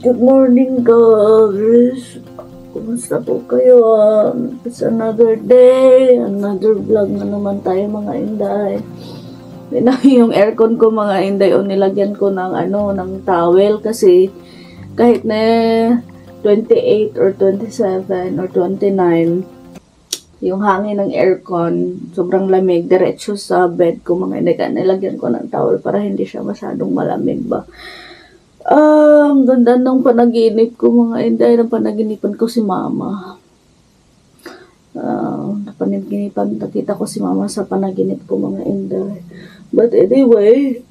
Good morning, guys. Kumusta po kayo? It's another day, another vlog na naman tayo, mga inday. Yung aircon ko, mga inday, o nilagyan ko ng ng towel kasi kahit na 28 or 27 or 29, yung hangin ng aircon, sobrang lamig, diretso sa bed ko, mga inday. Nilagyan ko ng towel para hindi siya masyadong malamig ba. Ang ganda ng panaginip ko, mga inday. Napanaginipan ko si mama. Nakita ko si mama sa panaginip ko, mga inday. But anyway,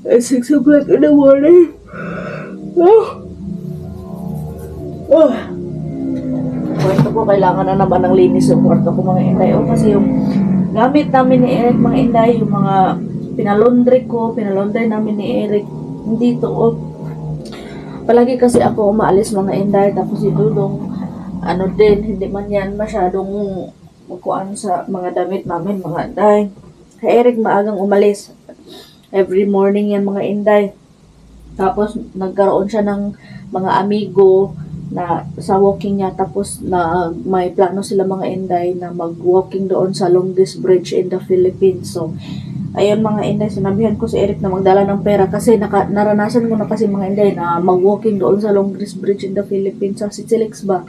at 6 o'clock in the morning. Kwarto ko, kailangan na naman ng linis yung kwarto ko, mga inday. Kasi yung gamit namin ni Eric, mga inday, yung mga pinalondry namin ni Eric, hindi to. Palagi kasi ako umaalis, mga inday, tapos si Dudong, hindi man yan masyadong magkuhan sa mga damit namin, mga inday. Kay Eric maagang umalis. Every morning yan, mga inday. Tapos nagkaroon siya ng mga amigo na sa walking niya, tapos na may plano sila, mga inday, na mag-walking doon sa longest bridge in the Philippines. So, ayun, mga inday, sinabihan ko si Eric na magdala ng pera kasi naranasan ko na kasi, mga inday, na mag-walking doon sa longest bridge in the Philippines sa Silex ba.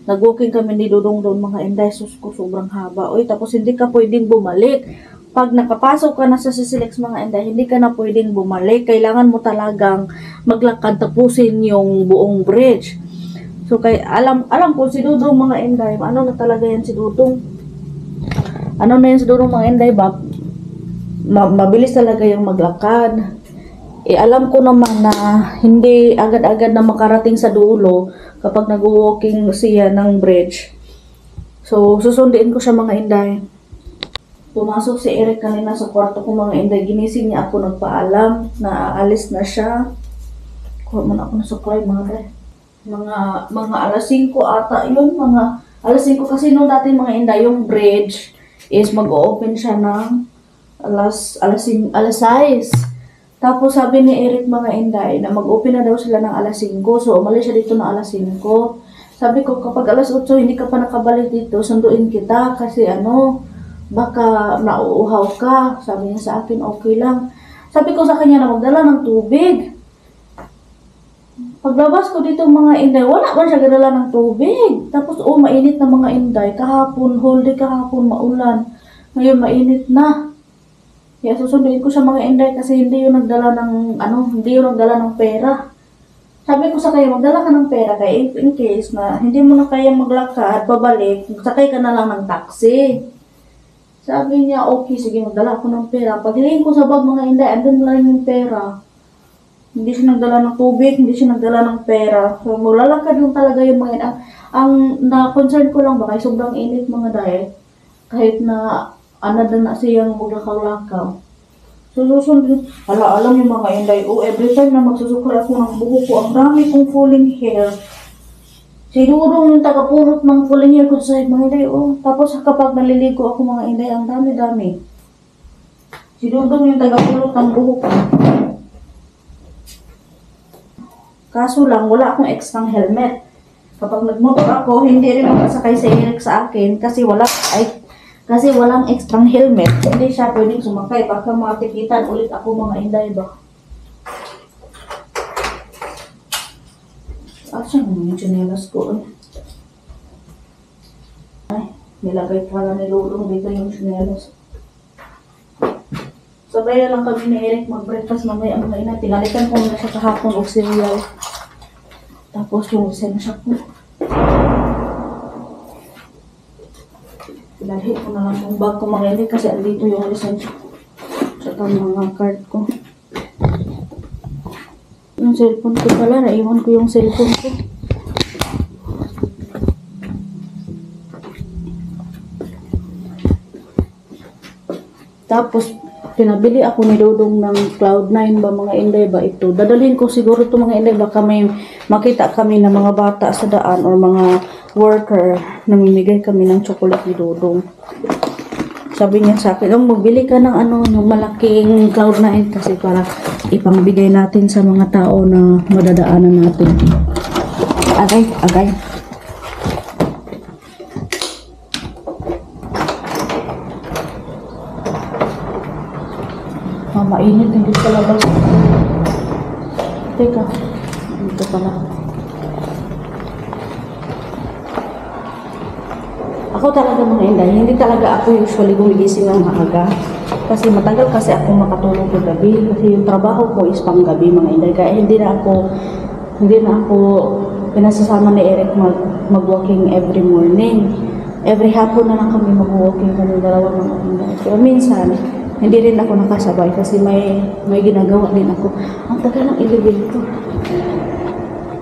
Nag-walking kami ni Dudong doon, mga inday. Sus ko, sobrang haba. Oy, tapos hindi ka pwedeng bumalik. Pag nakapasok ka na sa Silex, mga inday, hindi ka na pwedeng bumalik. Kailangan mo talagang maglakad tapusin yung buong bridge. So, alam ko si Dudong, mga inday, ano na talaga yan si Dudong. Ano na yan si Dudong, mga inday, ba? Mabilis talaga yung maglakad. Alam ko naman na hindi agad-agad na makarating sa dulo kapag nag-walking siya ng bridge. So, susundiin ko siya, mga inday. Pumasok si Eric kanina sa kwarto ko, mga inday. Ginising niya ako, nagpaalam na aalis na siya. Kuha man ako na suklay, mga inday. Mga alas 5 ata yun. Mga alas 5 kasi nung dati, mga inday, yung bridge is mag-open siya ng alas 6. Tapos sabi ni Eric, mga inday, na mag-open na daw sila ng alas 5. So, umalis siya dito ng alas 5. Sabi ko, kapag alas 8, hindi ka pa nakabalik dito, sunduin kita. Kasi baka nauuhaw ka. Sabi niya sa akin, okay lang. Sabi ko sa kanya na magdala ng tubig. Paglabas ko dito, mga inday, wala man siya gadala ng tubig. Tapos, mainit na, mga inday. Whole day kahapon, maulan. Ngayon, mainit na. Kaya susunduin ko siya, mga inday, kasi hindi yung nagdala ng pera. Sabi ko sa kanya, magdala ka ng pera kaya in case na hindi mo na kaya maglakad, pabalik, sakay ka na lang ng taxi. Sabi niya, okay, sige, magdala ako ng pera. Paghilingin ko sa bag, mga inday, andun na lang yung pera. Hindi siya nagdala ng tubig, hindi siya nagdala ng pera. So, maglalakad yung talaga yung mga inday. Ang na-concern ko lang ba, kaya sobrang init, mga day, kahit na na siyang maglakaw-lakaw. So, susunod, alam yung mga inday, every time na magsusuklay ako ng buho ko, ang dami kong falling hair. Si Dudong yung tagapulot ng falling hair ko sa mga inday, Tapos kapag naliligo ako, mga inday, ang dami-dami. Si Dudong yung tagapulot ng buho ko. Kaso lang, wala akong extra helmet. Kapag nagmotor ako, hindi rin makasakay si Eric sa akin kasi walang extra helmet. Hindi siya pwedeng sumakay. Baka matikitan ulit ako, mga inday ba. Saan yung chinelas ko? Ay, nilagay pala ni Lulong dito yung chinelas. Sabay lang kami ni Eric mag-breakfast mamaya, mga inay. Pinalitan ko na siya kahapon o cereal. Tapos yung lisensya ko. Pinalhit ko na lang yung bag ko, mga inay, kasi andito yung lisensya ko. Tsaka mga card ko. Yung cellphone ko pala, naiwan ko yung cellphone ko. Tapos, pinabili ako ni Dudong ng Cloud9 ba, mga inday ba ito. Dadalhin ko siguro ito, mga inday, baka may makita kami ng mga bata sa daan or mga worker, namimigay kami ng chocolate ni Dudong. Sabi niya sa akin, magbili ka ng ng malaking Cloud9 kasi para ipangbigay natin sa mga tao na madadaanan natin. Agay, agay. Mainit hindi sa labas. Teka, dito pala. Ako talaga mga inday, hindi talaga ako usually gumigising ng maaga. Kasi matagal kasi ako makatulog ng gabi. Kasi yung trabaho ko is pang gabi mga inday. Kaya hindi na ako pinasasama ni Eric mag-walking every morning. Every hapon na lang kami mag-walking kami dalawa mga inday. Pero minsan, hindi rin ako nakasabay kasi may ginagawa din ako. Ang tagal ng elevator.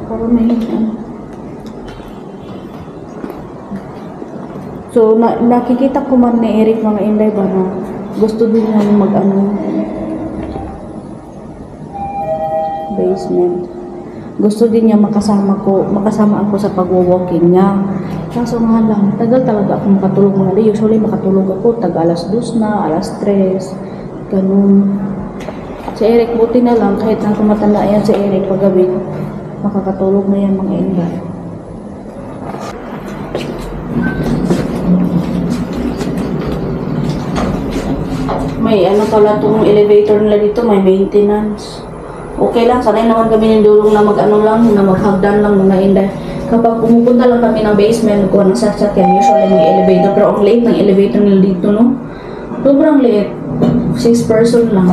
Para may So, nakikita ko man ni Eric mga inday ba na gusto din niya basement. Gusto din niya makasama ako sa pag-walking niya. Kaso nga lang, tagal talaga ako makatulog mga day. Usually makatulog ako tag alas 2 na, alas 3, ganun. Si Eric, buti na lang, kahit na tumatanda yan si Eric paggabi, makakatulog na yan mga inday. May ano pala itong elevator nila dito, may maintenance. Okay lang, sanay naman kami ng dulong na maghagdan lang mga inday. Kapag pumupunta lang kami ng basement, kung anong sasakyan, usually may elevator. Pero ang liit ng elevator nila dito, no? Sobrang liit. 6 person lang.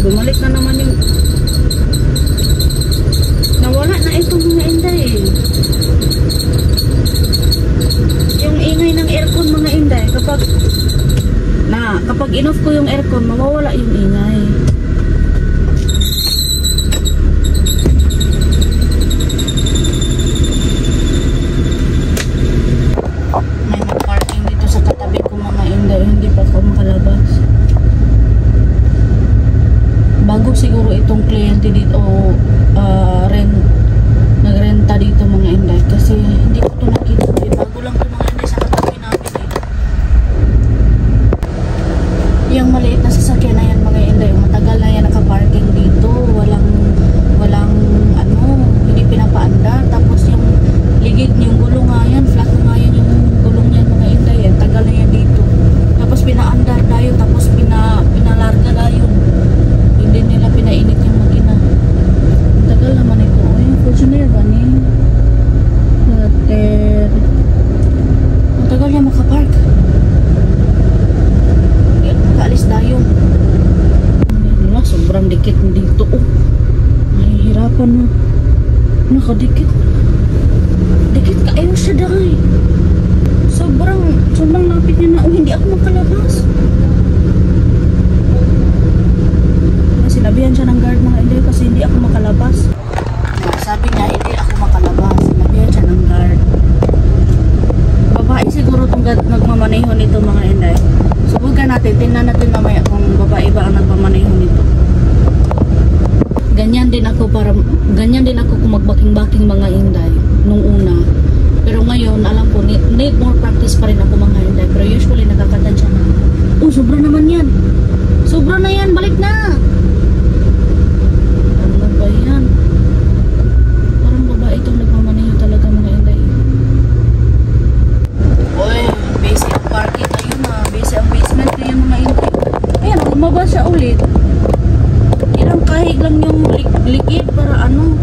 Bumalik na naman yung nawala na ito mga inday. Yung ingay ng aircon mga inday, kapag in-off ko yung aircon, mawawala yung ingay. May mag-parking dito sa katabi ko mga inday, hindi pa ako makalabas. Bago siguro itong kliyente dito o nagrenta dito mga inday kasi hindi ko ito nakita. Bago lang ito mga inday sa katabi namin Yung maliit na sasakyan na yan mga inday, matagal na yan nakaparking dito. Walang hindi pinapaandar. Tapos yung ligid, yung gulong nga yan, flat nga yan yung gulong yan mga inday. Tagal na yan dito. Tapos pinaandar tayo, tapos pinalarga tayo. Hindi nila pinainit yung makina. Ang tagal naman ito. Ay, yung Fortuner ba ni? Ang tagal niya makapark. Makaalis tayo. Sobrang dikit dito. Mahihirapan na. Nakadikit. Dikit kayo siya dahil. Sobrang lapit niya na. Hindi ako makalabas. Sinabihan siya ng guard mga inday kasi hindi ako makalabas. Sabi niya hindi ako makalabas. Sinabihan siya ng guard. Babae siguro itong nagmamaneho nito mga inday. Subukan natin. Tingnan natin mamaya kung babae ba ang nagmamaneho nito. Ganyan din ako kung magbaking-baking mga inday nung una. Pero ngayon alam ko need more practice pa rin ako mga inday. Pero usually nakakatan siya na. Oh, sobra naman yan. Sobra na yan. Balik na. Yan. Parang babae itong nagmamaneho talaga mga inday. Uy, busy ang parking. Ayun na, busy ang basement. Ayan mga inday. Ayan, lumabas siya ulit. Ilang kahig lang yung likid para ano.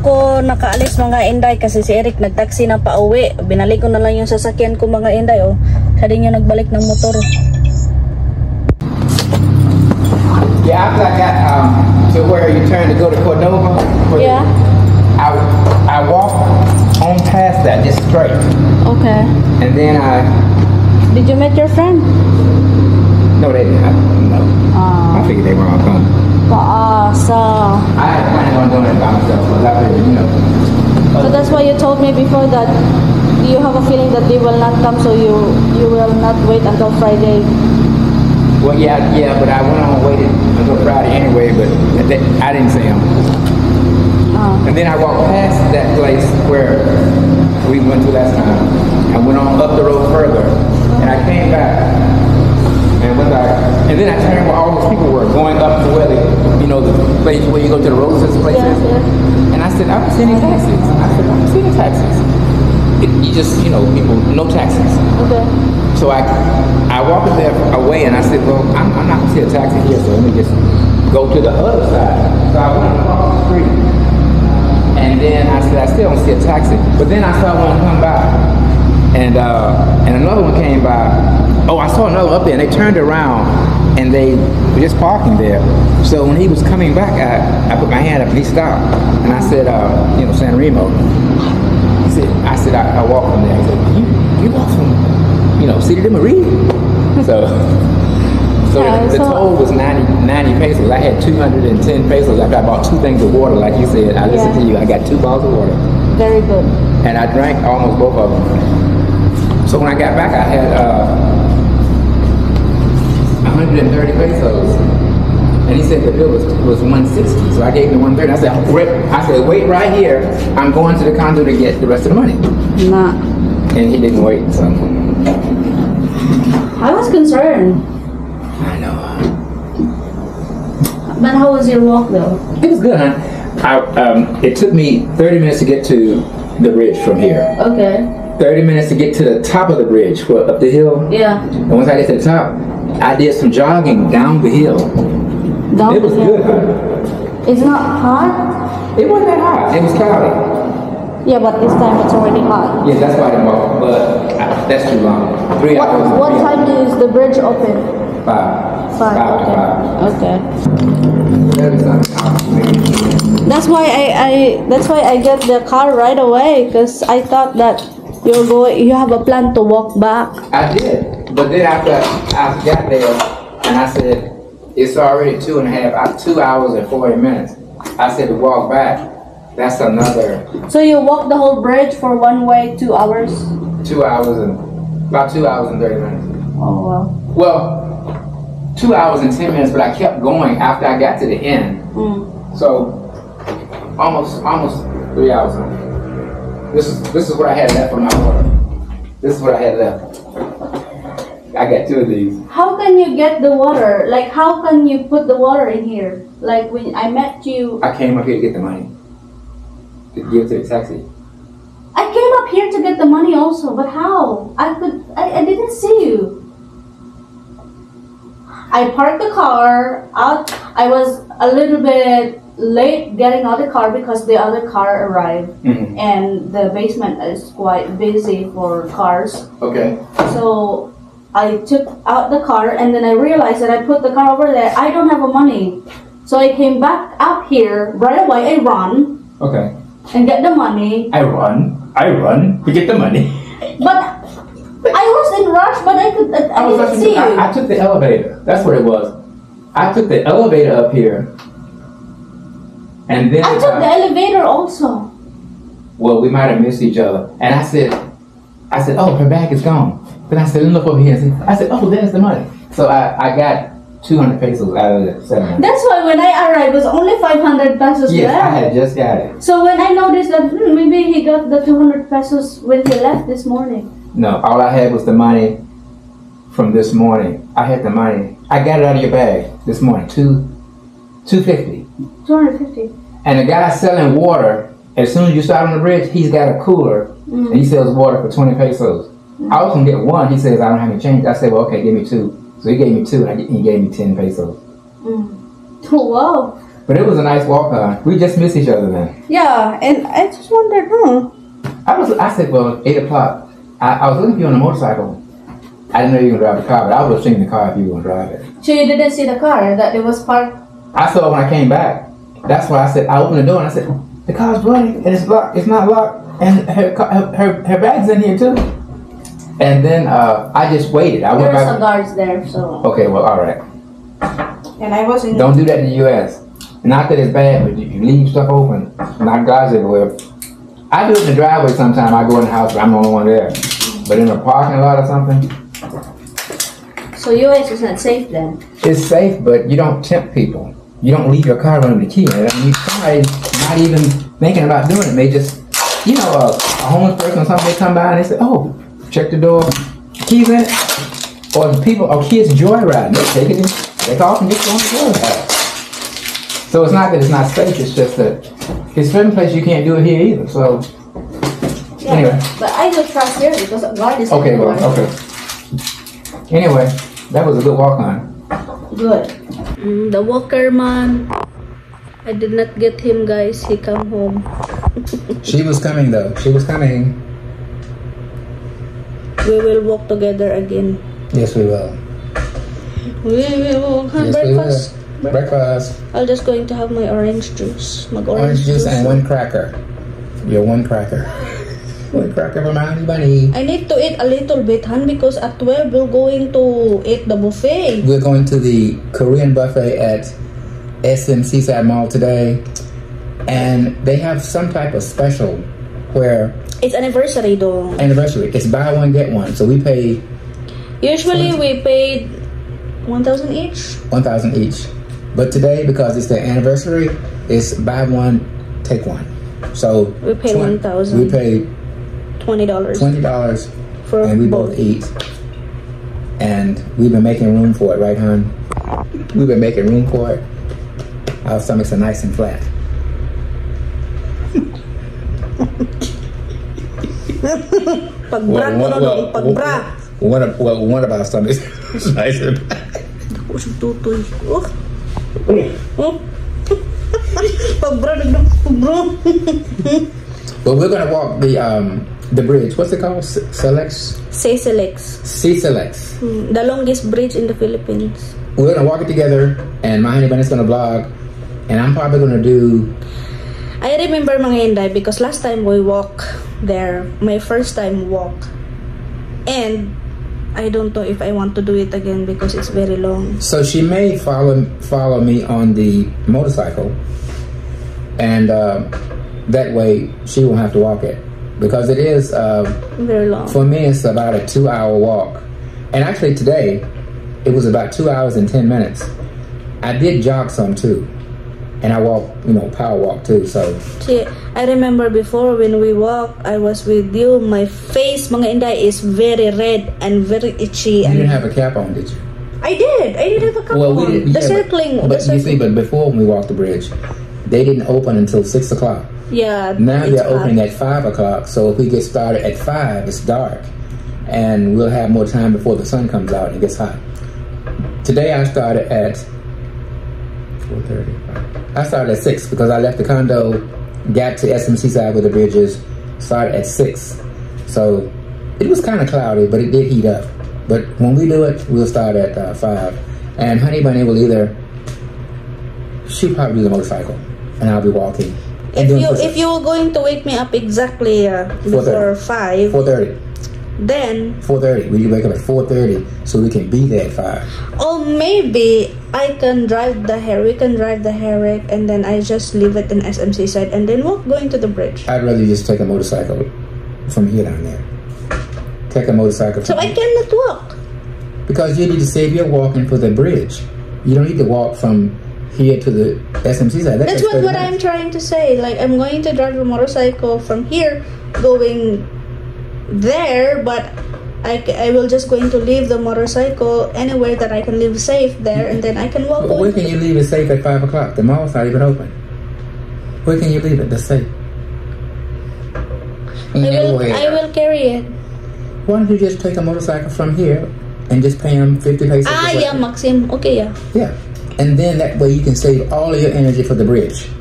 ako nakaalis mga Inday kasi si Eric nagtaksi na pauwi. Binalik ko na lang yung sasakyan ko mga Inday. Oh. Siya din yung nagbalik ng motor. Yeah, after I got to where you turn to go to Cordova, Yeah. I walked on past that just straight, Okay. and then Did you meet your friend? no, they didn't. No, I figured they were all coming. Paasa. I had planned on doing it by myself, but I figured, you know. So that's why you told me before that you have a feeling that they will not come, so you will not wait until Friday. Well, yeah, but I went on waited until Friday anyway, but I didn't see them. And then I walked past that place where we went to last time. I went on up the road further, and I came back and went back. And then I turned where all those people were going up to where they, you know, the place where you go to the roses places. Yeah. And I said, I don't see any taxis. I said, I don't see any taxis. You just, you know, people, no taxis. Okay. So I walked there away, and I said, well, I'm not gonna see a taxi here, so let me just go to the other side. So I went across the street, and then I said, I still don't see a taxi. But then I saw one come by, and another one came by. Oh, I saw another up there, and they turned around, and they were just parking there. So when he was coming back, I put my hand up, and he stopped, and I said, you know, San Remo. I said, I walked from there. He said, you walked from, you know, City de Marie? So the toll was 90 pesos. I had 210 pesos after I bought 2 things of water, like you said. I listened to you. I got 2 bottles of water. Very good. And I drank almost both of them. So when I got back, I had 130 pesos. And he said the bill was 160. So I gave him 130. I said, wait right here. I'm going to the condo to get the rest of the money. Nah. And he didn't wait, so. I was concerned. I know. But how was your walk though? It was good, huh? It took me 30 minutes to get to the bridge from here. Okay. 30 minutes to get to the top of the bridge, up the hill. Yeah. And once I get to the top, I did some jogging down the hill. Down It was the hill. good, huh? It's not hot? It wasn't that hot. It was cloudy. Yeah, but this time it's already hot. Yeah, that's why I didn't walk, but that's too long. 3 hours. What time is the bridge open? 5. 5. 5 to 5. Okay. That is something else, maybe. That's why I get the car right away, because I thought that you have a plan to walk back. I did, but then after I got there, and I said, it's already 2 hours and 40 minutes. I said to walk back, that's another So you walk the whole bridge for one way, 2 hours? 2 hours and, about 2 hours and 30 minutes. Oh wow. Well, 2 hours and 10 minutes, but I kept going after I got to the end. So, almost 3 hours. This is what I had left for my water. This is what I had left. I got 2 of these. How can you get the water? Like, how can you put the water in here? Like, when I met you, I came up here to get the money. To give to the taxi. I came up here to get the money also, but how? I didn't see you. I parked the car out. I was a little bit late getting out of the car because the other car arrived. And the basement is quite busy for cars. Okay. So I took out the car, and then I realized that I put the car over there. I don't have money. So I came back up here. Right away, I run Okay. and get the money. I run to get the money. But I was in rush, but I didn't see you. I took the elevator. That's what it was. I took the elevator up here. And then I took the elevator also. well, we might have missed each other. And I said, oh, her bag is gone. Then I said, look over here. I said, oh, there's the money. So I got 200 pesos out of the 700. That's why when I arrived, it was only 500 pesos Yes, left. I had just got it. So when I noticed that maybe he got the 200 pesos when he left this morning. No, all I had was the money from this morning. I had the money. I got it out of your bag this morning. 250. 250. And the guy selling water, as soon as you start on the bridge, he's got a cooler and he sells water for 20 pesos. I was gonna get 1. He says I don't have any change. I said, well, okay, give me 2. So he gave me 2 and he gave me 10 pesos. Wow. But it was a nice walk. We just missed each other then. Yeah, and I just wondered, I said, well, 8 o'clock. I was looking for you on a motorcycle. I didn't know you were going to drive the car, but I would have seen the car if you were going to drive it. So you didn't see the car that it was parked? I saw it when I came back. That's why I said, I opened the door and I said, the car's running and it's locked. It's not locked. And her bag's in here too. And then I just waited. I went There were back. some guards there, so. Okay, well, all right. and I was in. Don't do that in the U.S. Not that it's bad, but you leave stuff open. Not guys everywhere. I do it in the driveway sometimes. I go in the house, but I'm the only one there. But in a parking lot or something, So US is not safe then? it's safe, but you don't tempt people. You don't leave your car running with the key in it. I mean, somebody not even thinking about doing it. They just, you know, a homeless person or something, they come by and they say, oh, check the door, keys in it. Or people, or kids joyriding, they take it in, they off and just go on the joyride. So it's not that it's not safe, it's just that it's certain places you can't do it here either. So, Yeah, anyway. but I will trust here because a guard is Okay, well, everywhere. okay. Anyway, that was a good walk on. Good. The walker man. I did not get him, guys. He come home. She was coming though, she was coming. We will walk together again. Yes, we will. We will have Yes, we breakfast. will. Breakfast. I'm just going to have my orange juice. Orange juice and one cracker. Your one cracker. One cracker for Mommy Bunny. I need to eat a little bit, hun, because at 12 we're going to eat the buffet. We're going to the Korean buffet at SM Seaside Mall today. And they have some type of special where It's anniversary though. anniversary. It's buy one, get one. So we pay Usually we paid 1,000 each. 1,000 each. But today, because it's their anniversary, it's buy one, take one. So We paid 1,000. We paid $20 $20 for and we both eat. And we've been making room for it, right, hon? We've been making room for it. Our stomachs are nice and flat. Pagbra ko na doon, pagbra. One of our stomachs is nice and flat. Ako si Tutoy. Oh. Oh. Pagbra, nagdang pagbra. But we're gonna walk the bridge. What's it called? Selex? Selex. C-Selex. The longest bridge in the Philippines. We're gonna walk it together, and my honey bunny's gonna vlog, and I'm probably gonna do. I remember mga Inday because last time we walk there, my first time walk, and I don't know if I want to do it again because it's very long. So she may follow me on the motorcycle, and that way she won't have to walk it, because it is Very long. for me. It's about a 2-hour walk, and actually today it was about 2 hours and 10 minutes. I did jog some too. And I walk, power walk too, so. See, I remember before when we walk, I was with you, my face, mga Inday, is very red and very itchy. You And didn't have a cap on, did you? I did have a cup Well, on. we did. The circling. But you see, but before when we walked the bridge, they didn't open until 6 o'clock. Yeah. Now it's they're opening at 5 o'clock, so if we get started at 5, it's dark. And we'll have more time before the sun comes out and it gets hot. Today I started at 4:30. I started at 6 because I left the condo, got to SM Seaside where the bridge is, started at 6. So it was kind of cloudy, but it did heat up. But when we do it, we'll start at 5. And Honey Bunny will she'll probably do the motorcycle, and I'll be walking. If you're going to wake me up exactly before 5, 4:30. then 4:30. We wake up at 4:30 so we can be there at 5. or maybe I can drive the hair. We can drive the Herrick, and then I just leave it in SMC side, and then walk going to the bridge. I'd rather just take a motorcycle from here down there. Take a motorcycle. So I cannot walk. Because you need to save your walking for the bridge. You don't need to walk from here to the SMC side. That's what I'm trying to say. Like, I'm going to drive a motorcycle from here going there, but I will just going to leave the motorcycle anywhere that I can live safe there, and then I can walk. But where can you leave it safe at 5 o'clock? The mall's not even open. Where can you leave it that's safe? I will carry it. Why don't you just take a motorcycle from here and just pay them 50 pesos? Yeah, Maxim. Okay, yeah. Yeah. And then that way you can save all of your energy for the bridge.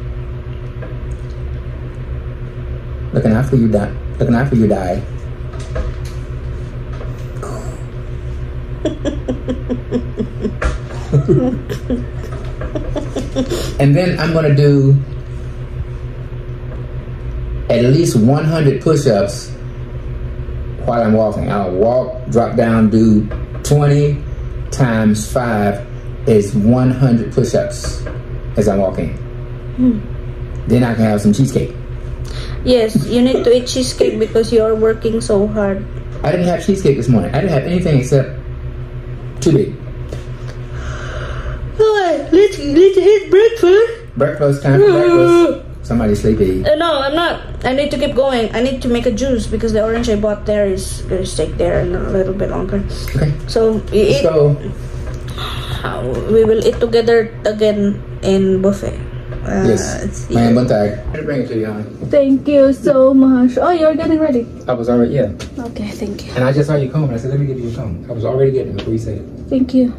Looking after you die. Looking after you die. And then I'm gonna do at least 100 push-ups while I'm walking. I'll walk, drop down, do 20 times 5 is 100 push-ups as I'm walking. Then I can have some cheesecake. Yes, you need to eat cheesecake because you are working so hard. I didn't have cheesecake this morning. I didn't have anything except 2 big. Alright, let's eat breakfast. Breakfast, time for breakfast. Somebody's sleepy. No, I'm not. I need to keep going. I need to make a juice because the orange I bought there is going to stay there and a little bit longer. Okay. So you Let's eat. go. We will eat together again in buffet. Yes. May buntag. I'm gonna bring it to you, honey. Thank you so much. Oh, you're getting ready. I was already, yeah. Okay, thank you. And I just saw you comb. I said, let me give you a comb. I was already getting it before you said it. Thank you.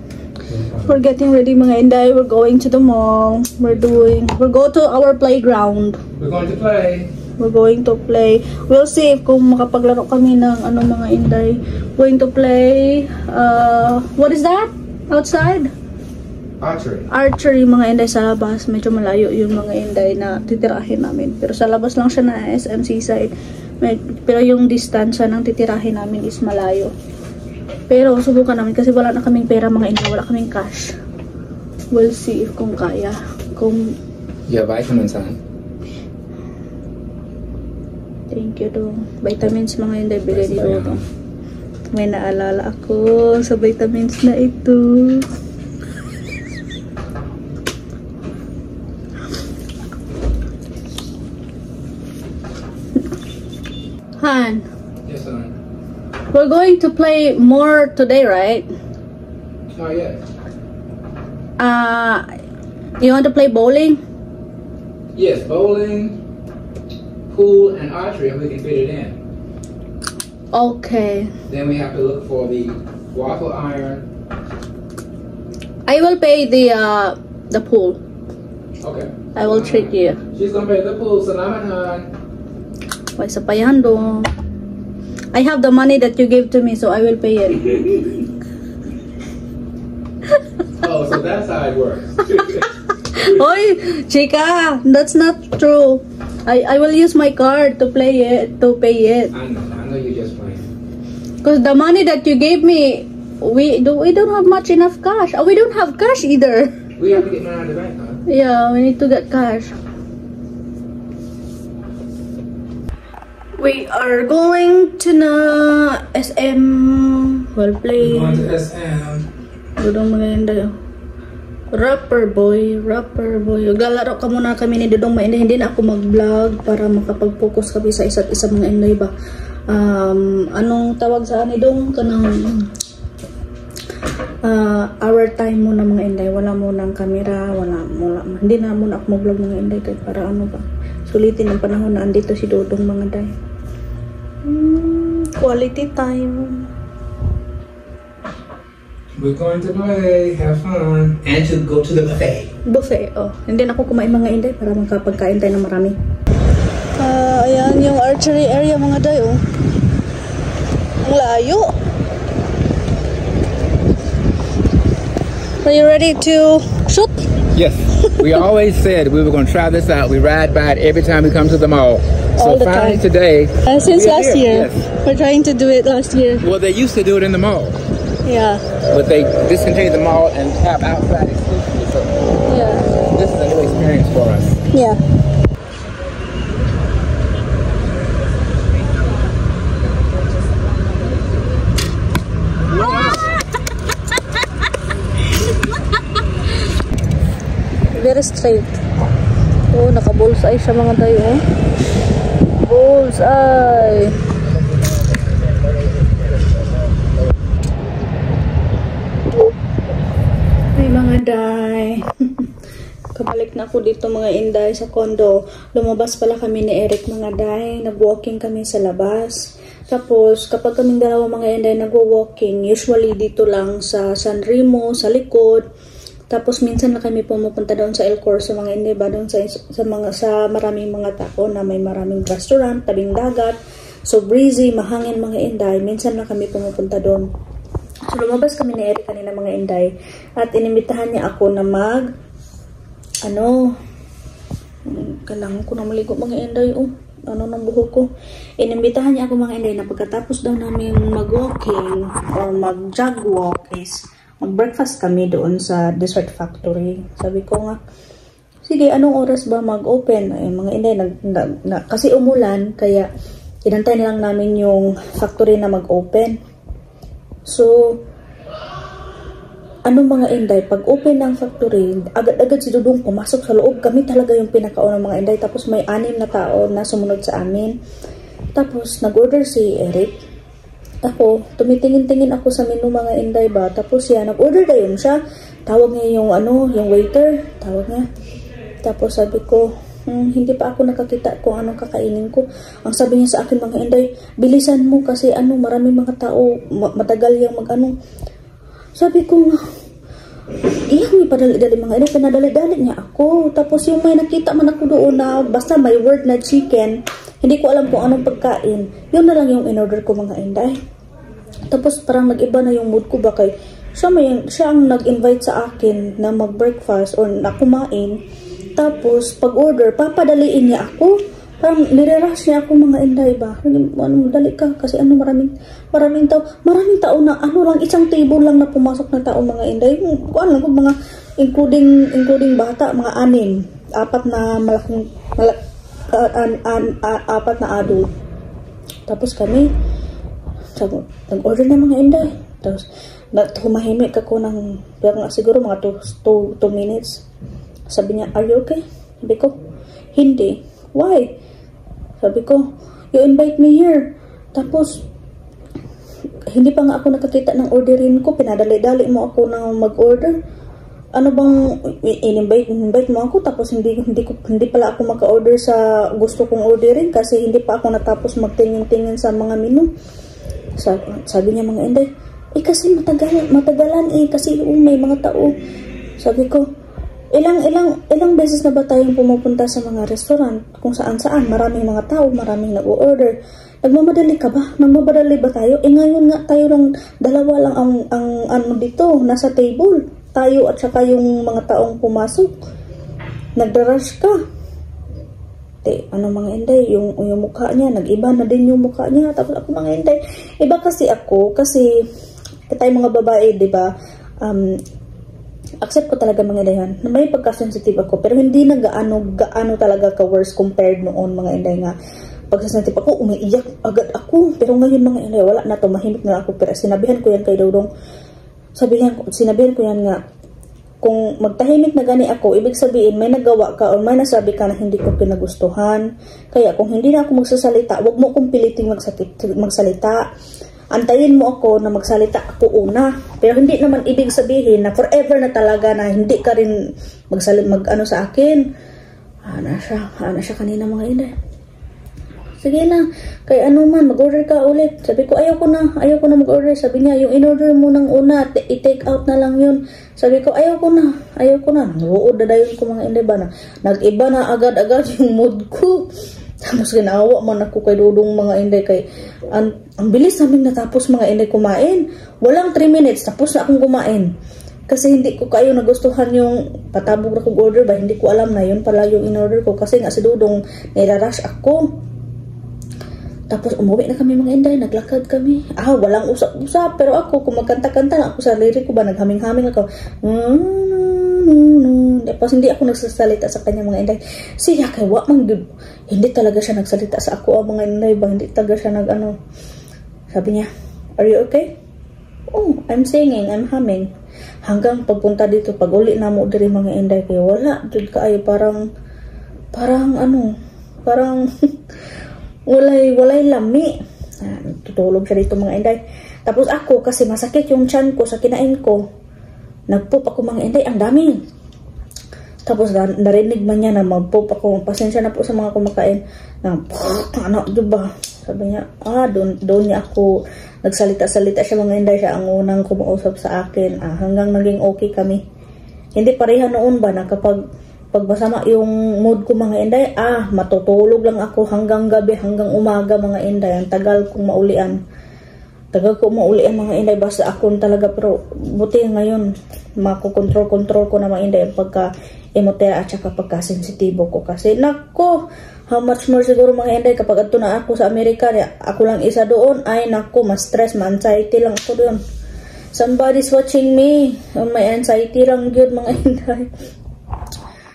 We're getting ready, mga Inday. We're going to the mall. We'll go to our playground. We're going to play. We're going to play. We'll see if kung makapaglaro kami ng ano, mga Inday. Going to play, what is that? Outside? Archery. Archery, mga Inday, sa labas. Medyo malayo yung mga Inday na titirahin namin. Pero sa labas lang siya na SM Seaside. Pero yung distansya ng titirahin namin is malayo. Pero subukan namin kasi wala na kaming pera, mga Inday. Wala kaming cash. We'll see if kung kaya. Kung... Your vitamins, honey. Thank you, dong. Vitamins, mga Inday, bigay ni Dodong. May naalala ako sa vitamins na ito. Han, Yes, honey. we're going to play more today, right? Oh, yeah. You want to play bowling? Yes, bowling, pool, and archery, if we can fit it in. Okay. Then we have to look for the waffle iron. I will pay the pool. Okay. I will treat you. She's gonna pay the pool. Salamat, hon. Why sa payan dong? I have the money that you gave to me, so I will pay it. Oh, so that's how it works. Oy, chica, that's not true. I will use my card to pay it. I know you're just playing. Cause the money that you gave me, we don't have much enough cash. Oh, we don't have cash either. We have to get money out of the bank, huh? Yeah, we need to get cash. We are going to na SM. We'll play. Going to SM. Dudong maganda yun. Rapper boy. Galaro ka muna kami ni Dudong Mainday. Hindi na ako mag-vlog para makapag-focus kami sa isa't isa, mga Inday ba. Anong tawag sa ni Dong? Kanang our time muna, mga Inday. Wala munang camera. Hindi na muna ako mag-vlog, mga Inday. Kahit para ano ba. Sulitin ang panahon na andito si Dudong, mga Day. Quality time. We're going to play, have fun, and to go to the buffet. Buffet, oh. Hindi na ako kumain, mga Inday, para magkapagkain tayo ng marami. Ayan yung archery area, mga Day, oh. Ang layo. Are you ready to shoot? Yes. We always said we were going to try this out. We ride by it every time we come to the mall. All So the finally time. today. Since we are last here. year. Yes. We're trying to do it last year. Well, they used to do it in the mall, Yeah. but they discontinued the mall and have outside exclusively. So Yeah. this is a new experience for us. Yeah. Very straight. Oh, naka-bullseye siya, mga tayo, oh. Bullseye. Ay, mga day. Kabalik na ako dito, mga Inday, sa condo. Lumabas pala kami ni Eric, mga day. Nag-walking kami sa labas. Tapos, kapag kaming dalawa, mga Inday, nag-walking, usually dito lang sa San Remo, sa likod. Tapos minsan na kami pumupunta doon sa El Corso mga Inday ba, doon sa maraming mga tao na may maraming restaurant, tabing dagat. So breezy, mahangin mga Inday. Minsan na kami pumupunta doon. So lumabas kami ni Eric kanina mga Inday at inimbitahan niya ako na kailangan ko na maligo mga Inday, ng buhok ko. Inimbitahan niya ako mga Inday na pagkatapos daw namin mag-walking or mag-jog walk is mag-breakfast kami doon sa Dessert Factory. Sabi ko nga, sige, anong oras ba mag-open? Mga Inday, kasi umulan, kaya inantay na lang namin yung factory na mag-open. So, mga Inday, pag open ng factory, agad-agad si Dudong pumasok sa loob. Kami talaga yung pinakauna mga Inday. Tapos may 6 na tao na sumunod sa amin. Tapos, nag-order si Eric. Ako, tumitingin-tingin ako sa menu mga Inday ba. Tapos siya, nag-order na yun siya. Tawag niya yung waiter. Tawag niya. Tapos sabi ko, hindi pa ako nakakita kung anong kakainin ko. Ang sabi niya sa akin mga Inday, bilisan mo kasi maraming mga tao, matagal yung Sabi ko, iyak may padali-dali mga Inday, pinadali-dali niya ako. Tapos yung may nakita man ako doon na basta may word na chicken, hindi ko alam kung anong pagkain. Yun na lang yung in-order ko mga Inday. Tapos parang nag-iba na yung mood ko ba kay siya ang nag-invite sa akin na mag-breakfast or na kumain. Tapos pag-order, papadaliin niya ako. Parang nire-rush niya ako mga Inday ba. Dali ka kasi maraming tao. Maraming tao na lang, isang table lang na pumasok na tao mga Inday. Kung mga including bata, mga 6. 4 na malaking 4 na adult. Tapos kami nag-order na mga Inday. Tapos humahimik ako ng siguro mga 2 minutes. Sabi niya, are you okay? Sabi ko, hindi. Why? Sabi ko, you invite me here. Tapos hindi pa nga ako nakakita ng orderin ko. Pinadali-dali mo ako na mag-order. Ano bang invite mo ako tapos hindi pala ako maka-order sa gusto kong orderin kasi hindi pa ako natapos magtingin-tingin sa mga menu. Sabi niya mga Inday, kasi matagalan kasi may mga tao. Sabi ko, ilang beses na ba tayong pumupunta sa mga restaurant kung saan maraming mga tao, maraming nag-order. Nagmamadali ka ba? Nagmamadali ba tayo? Ngayon nga tayo lang, 2 lang ang dito, nasa table. Tayo at saka yung mga taong pumasok. Nagda-rush ka. Mga Inday, yung mukha niya, nag-iba na din yung mukha niya. Tapos ako mga Inday, iba kasi ako, kasi tayo mga babae, di ba? Accept ko talaga mga Inday yan. May pagka-sensitive ako, pero hindi na gaano talaga ka-worse compared noon mga Inday nga. Pagka-sensitive ako, umiiyak agad ako. Pero ngayon mga Inday, wala na to, mahimik na ako. Pero sinabihan ko yan kay Dodong. Sinabihan ko yan nga, kung magtahimik na gani ako, ibig sabihin may nagawa ka o may nasabi ka na hindi ko pinagustuhan. Kaya kung hindi na ako magsasalita, wag mo kong piliting magsalita. Antayin mo ako na magsalita ako una. Pero hindi naman ibig sabihin na forever na talaga na hindi ka rin mag-ano sa akin. Ana siya kanina mga Inday. Sige na, kay mag-order ka ulit. Sabi ko, ayaw ko na mag-order. Sabi niya, yung in-order mo ng una, i-take out na lang yun. Sabi ko, ayaw ko na. Nuod na dayon ko mga Inday ba na. Nag-iba na agad-agad yung mood ko. Tapos ginawa man ako kay Dudong mga Inday kay ang bilis naming natapos mga Inday kumain. Walang 3 minutes, tapos na akong kumain. Kasi hindi ko kayo nagustuhan yung patabog na kong order ba. Hindi ko alam na yun pala yung in-order ko. Kasi nga si Dudong, nilarash ako. Tapos umuwi na kami mga Inday, naglakad kami. Walang usap-usap, pero ako kung magkanta-kanta na ako sa lirik ko ba, naghaming-haming ako. Tapos hindi ako nagsasalita sa kanya mga Inday. Siya kay hindi talaga siya nagsalita sa ako mga Inday ba, hindi talaga siya Sabi niya, are you okay? Oh, I'm singing, I'm humming. Hanggang pagpunta dito, pag uli na mo diri mga Inday, kaya wala, jud kaayo parang walay lami. Tutulog siya dito mga Inday. Tapos ako, kasi masakit yung tiyan ko sa kinain ko, nagpoop ako mga Inday, ang dami. Tapos narinig man niya na mag-poop ako. Pasensya na po sa mga kumakain. Diba? Sabi niya, doon niya ako nagsalita-salita siya mga Inday. Siya ang unang kumausap sa akin. Hanggang naging okay kami. Hindi pareha noon ba na kapag masama yung mood ko mga inday, matutulog lang ako hanggang gabi, hanggang umaga mga inday. Ang tagal kong maulian. Tagal ko maulian mga inday, basta ako talaga. Pero buti ngayon, makukontrol ko na mga inday ang pagka-emotea at saka pagka-sensitibo ko. Kasi nako, how much more siguro mga inday kapag ato na ako sa Amerika, ako lang isa doon, ay nako, mas stress, ma-anxiety lang ako doon. Somebody's watching me. May anxiety lang yun mga inday.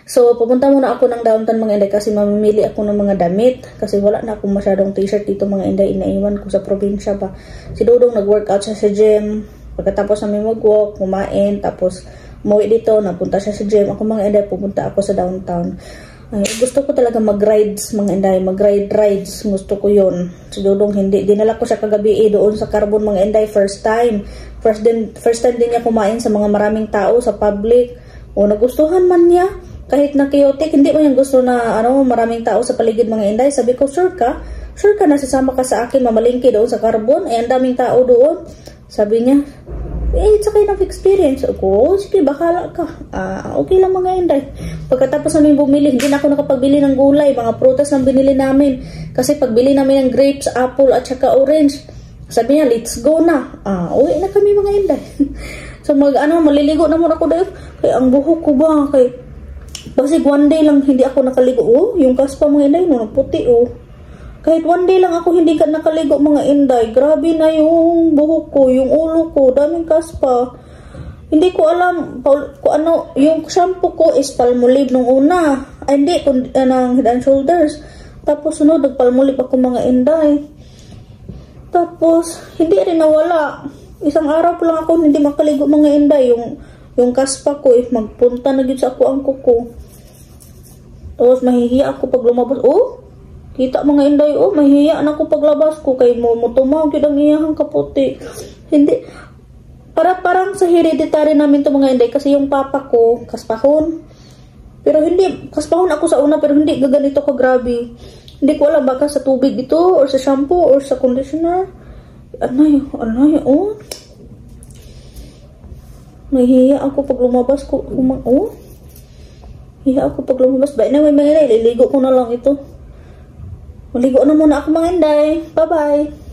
So, pupunta muna ako ng downtown mga inday kasi mamimili ako ng mga damit. Kasi wala na akong masyadong t-shirt dito mga inday. Inaiwan ko sa probinsya pa. Si Dudong nag-workout siya sa gym. Pagkatapos namin mag-walk, kumain. Tapos, umuwi dito, napunta siya sa gym. Ako mga inday, pupunta ako sa downtown. Ay, gusto ko talaga mag-rides mga inday. Mag-rides. Gusto ko yun. Si Dudong hindi. Dinala ko siya kagabi doon sa Carbon mga inday. First time. First time din niya kumain sa mga maraming tao sa public. O, nagustuhan man niya. Kahit na chaotic, hindi mo yung gusto na maraming tao sa paligid mga inday. Sabi ko, sure ka na sasama ka sa akin mamalingki doon sa Carbon, ang daming tao doon. Sabi niya, it's a kind of experience. Ako, sige, bahala ka. Okay lang mga inday. Pagkatapos namin bumili, hindi na ako nakapagbili ng gulay, mga prutas ang binili namin. Kasi pagbili namin ng grapes, apple at saka orange, sabi niya, let's go na. Uwi na kami mga inday. So maliligo na muna ako dahil kaya ang buhok ko ba, kasi one day lang hindi ako nakaligo. Yung kaspa mga inday, puti. Kahit one day lang ako hindi ka nakaligo mga inday. Grabe na yung buhok ko, yung ulo ko, daming kaspa. Hindi ko alam kung ano, yung shampoo ko is Palmolive nung una. Ay hindi, ng Head and Shoulders. Tapos sunod, nag-Palmolive ako mga inday. Tapos, hindi rin nawala. Isang araw pa lang ako hindi makaligo mga inday. Yung kaspa ko, magpunta na dito sa ako ang kuko. Tapos mahihiya ako pag lumabas. Kita mga inday, mahihiya na ako paglabas ko. Kay mo tumaw, yun ang iyahang kaputi. Hindi, parang sa hereditary namin to mga inday. Kasi yung papa ko, kaspahon. Pero hindi, kaspahon ako sa una, pero hindi gaganito ka grabe. Hindi ko alam baka sa tubig ito, or sa shampoo, or sa conditioner. Anay, Nahihiya ako pag lumabas ko. Hiya ako pag lumabas. Ba, na may mga inday, liligo ko na lang ito. Maligo na muna ako mga inday. Bye-bye.